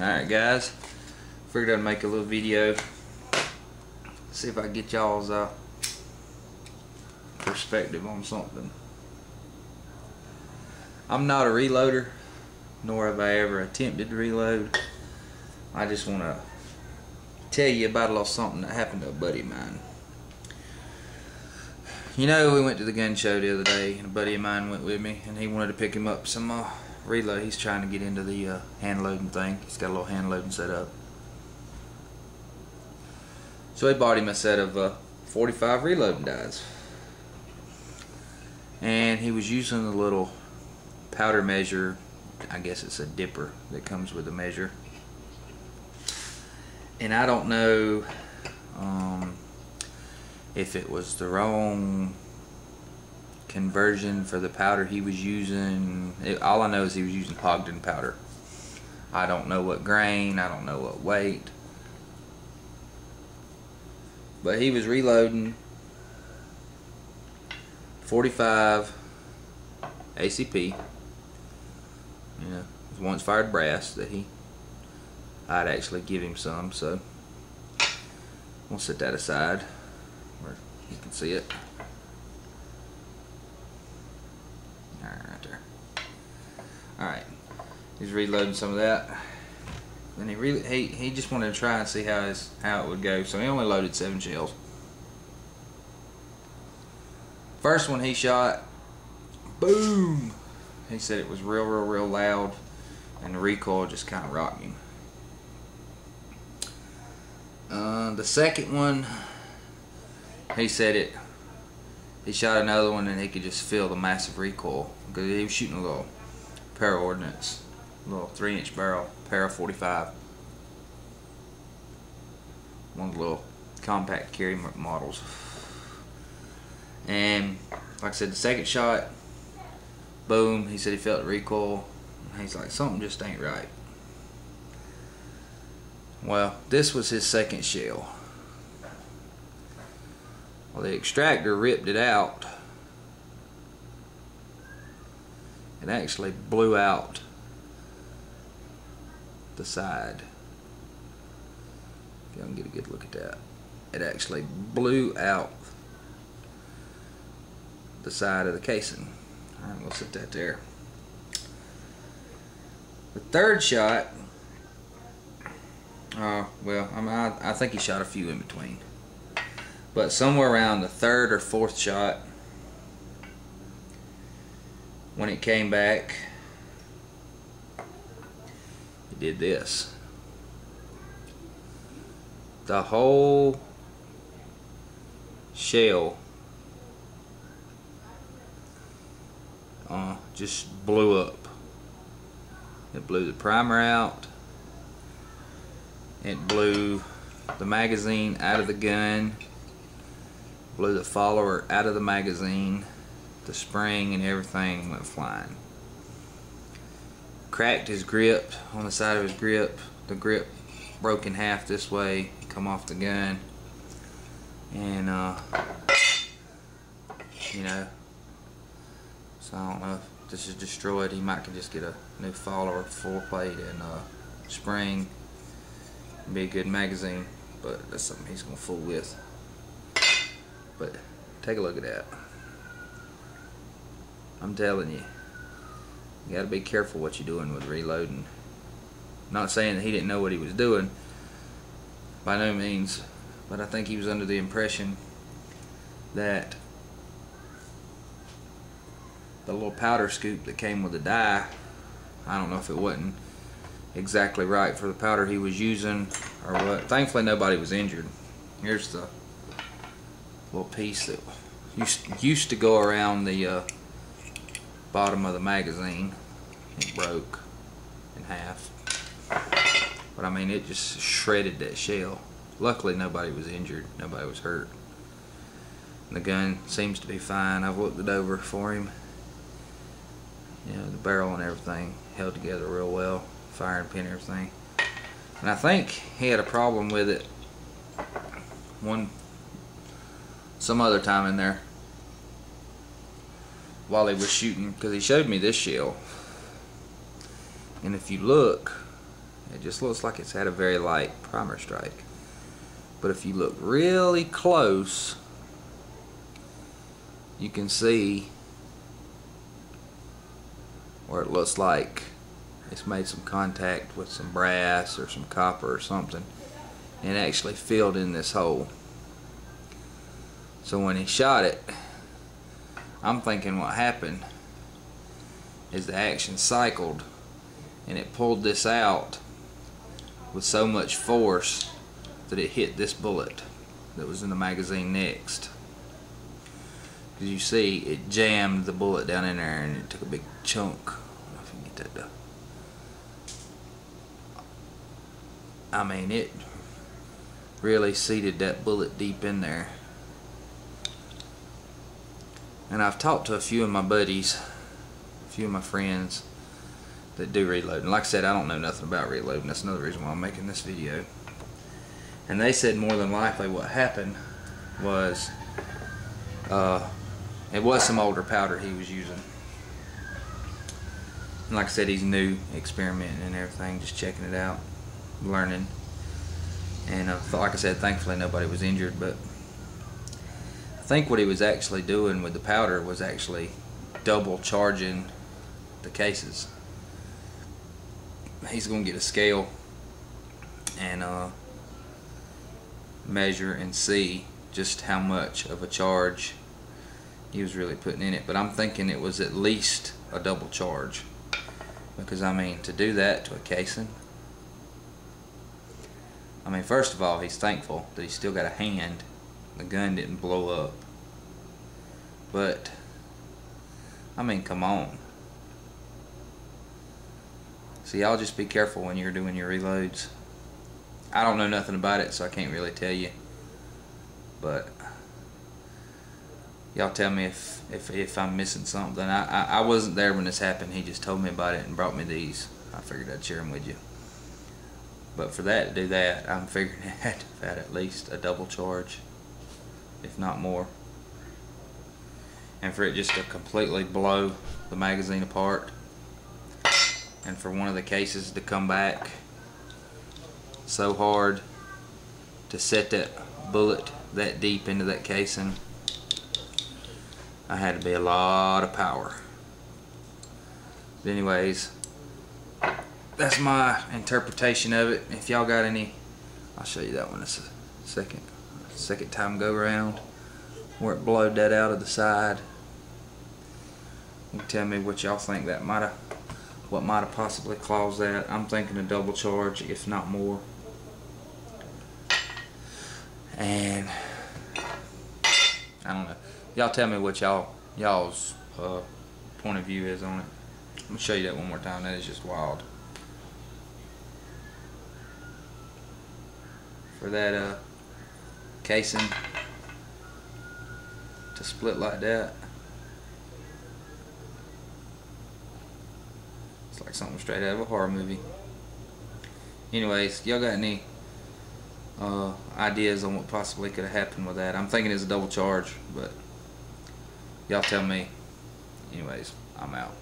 Alright guys, figured I'd make a little video, see if I can get y'all's perspective on something. I'm not a reloader, nor have I ever attempted to reload. I just want to tell you about a little something that happened to a buddy of mine. You know, we went to the gun show the other day, and a buddy of mine went with me, and he wanted to pick him up some reload. He's trying to get into the hand loading thing. He's got a little hand loading set up. So he bought him a set of 45 reloading dies. And he was using a little powder measure. I guess it's a dipper that comes with the measure. And I don't know if it was the wrong conversion for the powder he was using. All I know is he was using Ogden powder. I don't know what grain, I don't know what weight, but he was reloading 45 ACP. You know, it was once fired brass that I'd actually give him some, so we'll set that aside where you can see it. Right there. Alright, he's reloading some of that. Then he just wanted to try and see how it would go, so he only loaded 7 shells. First one he shot, boom! He said it was real loud, and the recoil just kind of rocked him. The second one, he said he shot another one and he could just feel the massive recoil because he was shooting a little Para Ordnance, a little 3-inch barrel Para 45, one of the little compact carry models. And like I said, the second shot, boom, he said he felt the recoil. He's like, something just ain't right. Well, this was his second shell. Well, the extractor ripped it out. It actually blew out the side. If y'all can get a good look at that. It actually blew out the side of the casing. Alright, we'll set that there. The third shot, well, I think he shot a few in between. But somewhere around the third or fourth shot, when it came back, he did this. The whole shell just blew up. It blew the primer out. It blew the magazine out of the gun. Blew the follower out of the magazine. The spring and everything went flying. Cracked his grip on the side of his grip. The grip broke in half this way, come off the gun. And you know, so I don't know if this is destroyed. He might could just get a new follower, full plate, and spring. Be a good magazine, but that's something he's gonna fool with. But take a look at that. I'm telling you, you gotta be careful what you're doing with reloading. Not saying that he didn't know what he was doing, by no means, but I think he was under the impression that the little powder scoop that came with the die, I don't know if it wasn't exactly right for the powder he was using or what. Thankfully nobody was injured. Here's the little piece that used to go around the bottom of the magazine. It broke in half, but I mean, it just shredded that shell. Luckily nobody was injured, nobody was hurt. And the gun seems to be fine. I've looked it over for him. You know, the barrel and everything held together real well, firing pin and everything. And I think he had a problem with it some other time in there while he was shooting, because he showed me this shell, and if you look It just looks like it's had a very light primer strike. But if you look really close, you can see where it looks like it's made some contact with some brass or some copper or something, and actually filled in this hole. So when he shot it, I'm thinking what happened is the action cycled and it pulled this out with so much force that it hit this bullet that was in the magazine next. As you see, it jammed the bullet down in there and it took a big chunk. I don't know if you can get that done. I mean, it really seated that bullet deep in there. And I've talked to a few of my buddies, a few of my friends that do reloading. Like I said, I don't know nothing about reloading. That's another reason why I'm making this video. And they said more than likely what happened was it was some older powder he was using. And like I said, he's new, experimenting and everything, just checking it out, learning. And like I said, thankfully nobody was injured, but I think what he was actually doing with the powder was actually double charging the cases. He's going to get a scale and measure and see just how much of a charge he was really putting in it. But I'm thinking it was at least a double charge, because I mean, to do that to a casing, I mean, first of all, he's thankful that he's still got a hand. The gun didn't blow up. But I mean, come on. So y'all just be careful when you're doing your reloads. I don't know nothing about it, so I can't really tell you. But y'all tell me if I'm missing something. I wasn't there when this happened. He just told me about it and brought me these. I figured I'd share them with you. But for that to do that, I'm figuring it had to have had at least a double charge, if not more. And for it just to completely blow the magazine apart, and for one of the cases to come back so hard to set that bullet that deep into that casing, I had to be a lot of power. But anyways, that's my interpretation of it. If y'all got any, I'll show you that one. It's a second time go around where it blowed that out of the side. You can tell me what y'all think that what might have possibly caused that. I'm thinking a double charge, if not more. And I don't know. Y'all tell me what y'all's point of view is on it. I'm gonna show you that one more time. That is just wild. For that casing to split like that, it's like something straight out of a horror movie. Anyways, y'all got any ideas on what possibly could have happened with that? I'm thinking it's a double charge, but y'all tell me. Anyways, I'm out.